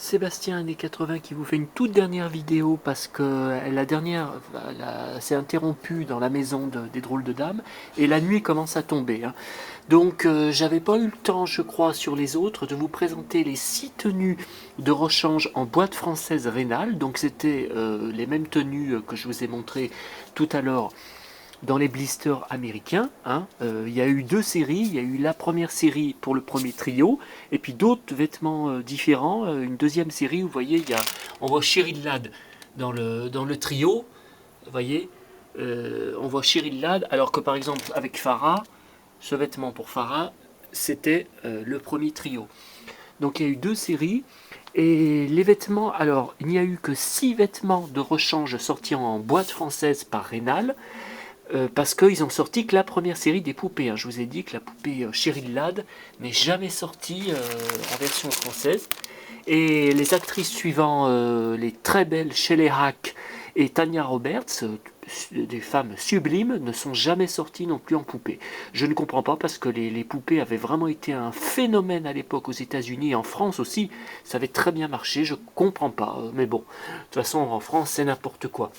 Sébastien années 80 qui vous fait une toute dernière vidéo parce que la dernière s'est interrompue dans la maison des drôles de dames et la nuit commence à tomber, hein. Donc j'avais pas eu le temps, je crois, sur les autres, de vous présenter les 6 tenues de rechange en boîte française rénale. Donc c'était les mêmes tenues que je vous ai montrées tout à l'heure dans les blisters américains, hein. Il y a eu 2 séries. Il y a eu la première série pour le premier trio, et puis d'autres vêtements différents. Une deuxième série où vous voyez, on voit Cheryl Ladd dans le trio. Vous voyez, on voit Cheryl Ladd, alors que par exemple avec Farah, ce vêtement pour Farah, c'était le premier trio. Donc il y a eu 2 séries. Et les vêtements, alors il n'y a eu que 6 vêtements de rechange sortis en boîte française par Rénal. Parce qu'ils ont sorti que la première série des poupées, hein. Je vous ai dit que la poupée Cheryl Ladd n'est jamais sortie en version française. Et les actrices suivantes, les très belles Shelley Hack et Tanya Roberts, des femmes sublimes, ne sont jamais sorties non plus en poupée. Je ne comprends pas parce que les poupées avaient vraiment été un phénomène à l'époque aux États-Unis et en France aussi. Ça avait très bien marché, je comprends pas. Mais bon, de toute façon en France c'est n'importe quoi.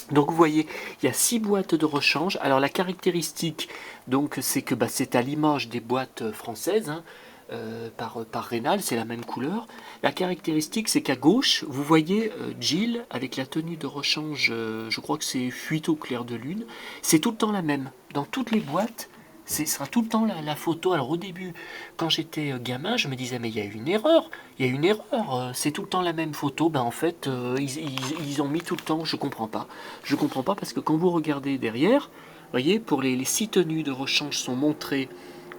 Donc vous voyez, il y a 6 boîtes de rechange. Alors la caractéristique, donc, c'est que c'est à l'image des boîtes françaises, hein, par Rénal, c'est la même couleur. La caractéristique, c'est qu'à gauche, vous voyez Jill avec la tenue de rechange, je crois que c'est fuite au clair de lune. C'est tout le temps la même. Dans toutes les boîtes, ce sera tout le temps la photo. Alors au début, quand j'étais gamin, je me disais mais il y a une erreur, il y a une erreur, c'est tout le temps la même photo. Ben en fait, ils ont mis tout le temps, je comprends pas. Je comprends pas parce que quand vous regardez derrière, vous voyez, pour les 6 tenues de rechange sont montrées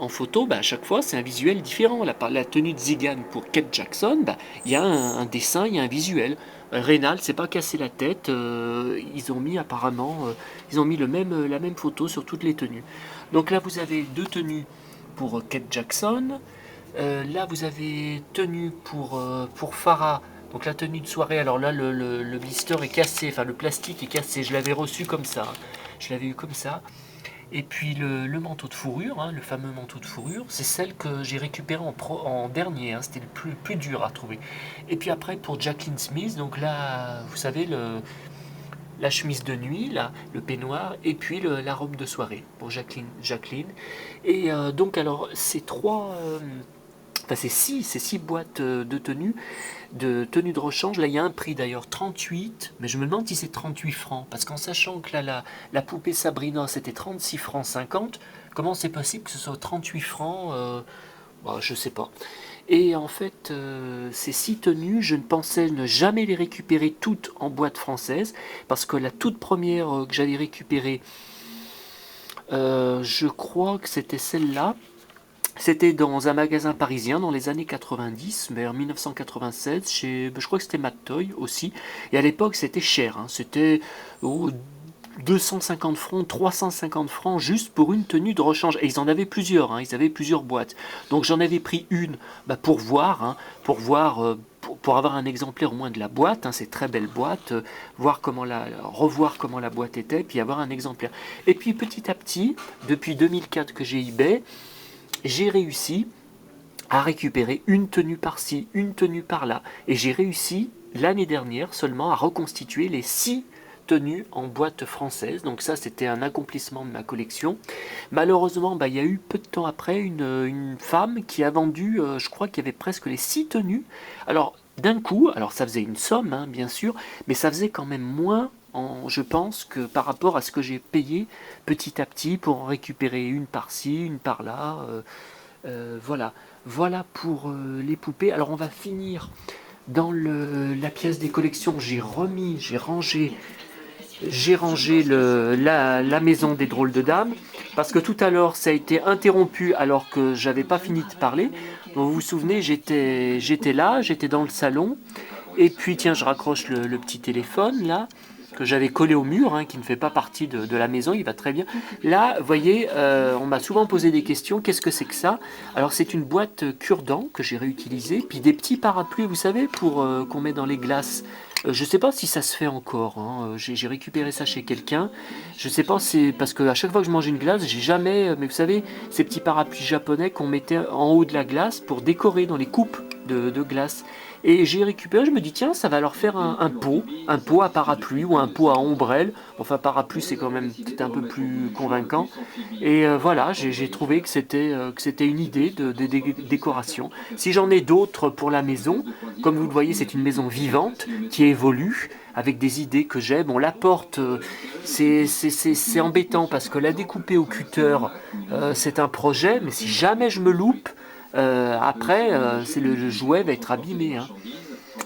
en photo, ben à chaque fois c'est un visuel différent. La tenue de Zigane pour Kate Jackson, ben, il y a un dessin, il y a un visuel. Rénal s'est pas cassé la tête, ils ont mis apparemment, ils ont mis la même photo sur toutes les tenues. Donc là vous avez 2 tenues pour Kate Jackson. Là vous avez tenue pour Farah. Donc la tenue de soirée, alors là le blister est cassé, enfin le plastique est cassé, je l'avais reçu comme ça, hein. Je l'avais eu comme ça. Et puis le manteau de fourrure, hein, le fameux manteau de fourrure, c'est celle que j'ai récupérée en dernier, hein, c'était le plus dur à trouver. Et puis après pour Jacqueline Smith, donc là vous savez la chemise de nuit, là, le peignoir, et puis la robe de soirée pour Jacqueline. Et donc alors ces enfin ces six boîtes de tenues de rechange. Là, il y a un prix d'ailleurs, 38, mais je me demande si c'est 38 francs, parce qu'en sachant que là, la poupée Sabrina, c'était 36 francs 50, comment c'est possible que ce soit 38 francs, je sais pas. Et en fait, ces 6 tenues, je ne pensais ne jamais les récupérer toutes en boîte française, parce que la toute première que j'avais récupérée, je crois que c'était celle-là. C'était dans un magasin parisien dans les années 90, vers 1996, je crois que c'était Toy aussi. Et à l'époque, c'était cher, hein. C'était 250 francs, 350 francs juste pour une tenue de rechange. Et ils en avaient plusieurs, hein, ils avaient plusieurs boîtes. Donc j'en avais pris une, pour voir, hein, pour avoir un exemplaire au moins de la boîte, hein, ces très belles boîtes, revoir comment la boîte était, puis avoir un exemplaire. Et puis petit à petit, depuis 2004 que j'ai eBay, j'ai réussi à récupérer une tenue par-ci, une tenue par-là. Et j'ai réussi l'année dernière seulement à reconstituer les 6 tenues en boîte française. Donc ça, c'était un accomplissement de ma collection. Malheureusement, il y a eu peu de temps après une femme qui a vendu, je crois qu'il y avait presque les 6 tenues. Alors d'un coup, alors ça faisait une somme, hein, bien sûr, mais ça faisait quand même moins, je pense, que par rapport à ce que j'ai payé petit à petit pour en récupérer une par-ci, une par-là. Voilà. Voilà pour les poupées. Alors on va finir dans la pièce des collections. J'ai rangé la maison des drôles de dames, parce que tout à l'heure ça a été interrompu alors que j'avais pas fini de parler. Donc, vous vous souvenez, j'étais là, j'étais dans le salon, et puis tiens, je raccroche le petit téléphone là, que j'avais collé au mur, hein, qui ne fait pas partie de la maison, il va très bien. Là, vous voyez, on m'a souvent posé des questions, qu'est-ce que c'est que ça? Alors c'est une boîte cure-dent que j'ai réutilisée, puis des petits parapluies, vous savez, pour qu'on met dans les glaces. Je ne sais pas si ça se fait encore, hein. J'ai récupéré ça chez quelqu'un. Je ne sais pas, c'est parce qu'à chaque fois que je mange une glace, j'ai jamais. Mais vous savez, ces petits parapluies japonais qu'on mettait en haut de la glace pour décorer dans les coupes de glace. Et j'ai récupéré, je me dis tiens, ça va leur faire un pot à parapluie ou un pot à ombrelle. Enfin, parapluie, c'est quand même peut-être un peu plus convaincant. Et voilà, j'ai trouvé que c'était une idée de décoration. Si j'en ai d'autres pour la maison, comme vous le voyez, c'est une maison vivante qui évolue avec des idées que j'ai. Bon, la porte, c'est embêtant parce que la découper au cutter, c'est un projet, mais si jamais je me loupe, après, le jouet va être abîmé. Hein.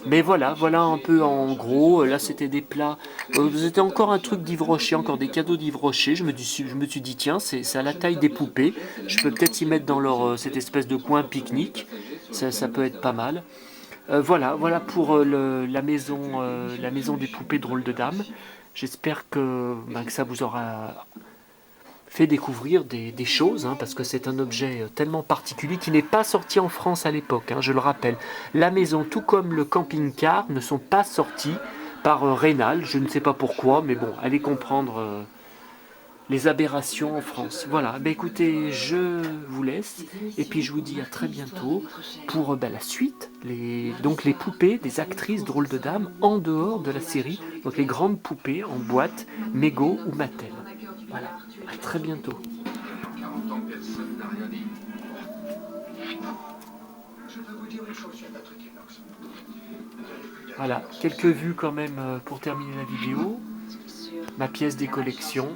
Mais voilà, voilà un peu en gros. Là, c'était des plats. C'était encore un truc d'Yves Rocher, encore des cadeaux d'Yves Rocher. Je me suis dit, tiens, c'est à la taille des poupées. Je peux peut-être y mettre dans cette espèce de coin pique-nique. Ça peut être pas mal. Voilà pour la maison des poupées drôles de dames. J'espère que ça vous aura fait découvrir des choses, hein, parce que c'est un objet tellement particulier qui n'est pas sorti en France à l'époque, hein, je le rappelle. La maison, tout comme le camping-car, ne sont pas sortis par Rénal, je ne sais pas pourquoi, mais bon, allez comprendre les aberrations en France. Voilà, écoutez, je vous laisse, et puis je vous dis à très bientôt pour la suite, donc les poupées des actrices drôles de dames en dehors de la série, donc les grandes poupées en boîte, Mego ou Mattel. Voilà, à très bientôt. 40 ans, personne n'a rien dit. Je vais vous dire une chose sur Patrick Inox. Voilà, quelques vues quand même pour terminer la vidéo. Ma pièce des collections.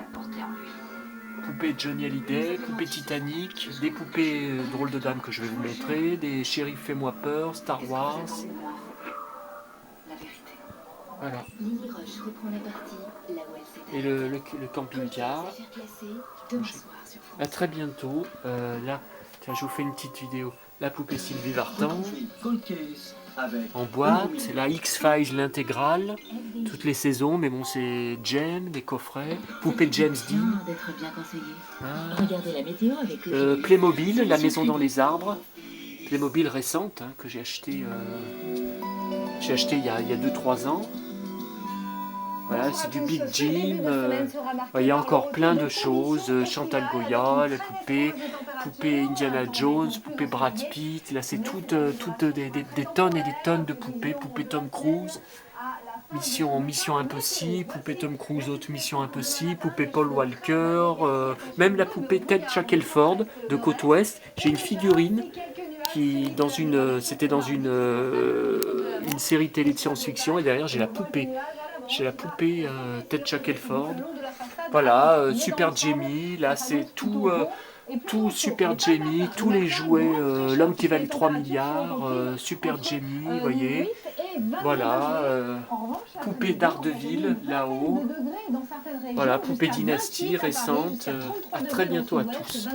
Poupées Johnny Hallyday, poupées Titanic, des poupées drôles de dames que je vais vous montrer, des Shérif Fais-moi peur, Star Wars. Voilà. Et le camping-car. À très bientôt. Là, tiens, je vous fais une petite vidéo. La poupée Sylvie Vartan. En boîte. La X-Files, l'intégrale. Toutes les saisons, mais bon, c'est Jem, des coffrets. Poupée James Dean. Playmobil, la maison dans les arbres. Playmobil récente, hein, que j'ai acheté il y a 2-3 ans. Voilà, c'est du Big Jim. Il y a encore plein de choses. Chantal Goya, la poupée Indiana Jones, poupée Brad Pitt. Là, c'est toutes des tonnes et des tonnes de poupées. Poupée Tom Cruise, Mission Impossible. Poupée Tom Cruise, autre Mission Impossible. Poupée Paul Walker. Même la poupée Ted Shackelford de Côte Ouest. J'ai une figurine qui, c'était dans une série télé de science-fiction. Et derrière, j'ai la poupée. J'ai la poupée Ted Shackelford. Voilà, Super Jamie. Là, c'est tout Super Jamie. Tous les jouets. L'homme qui valait 3 milliards. Super Jamie, vous voyez. Voilà. Poupée d'Ardeville, là-haut. Voilà, poupée Dynastie récente. À très bientôt à tous.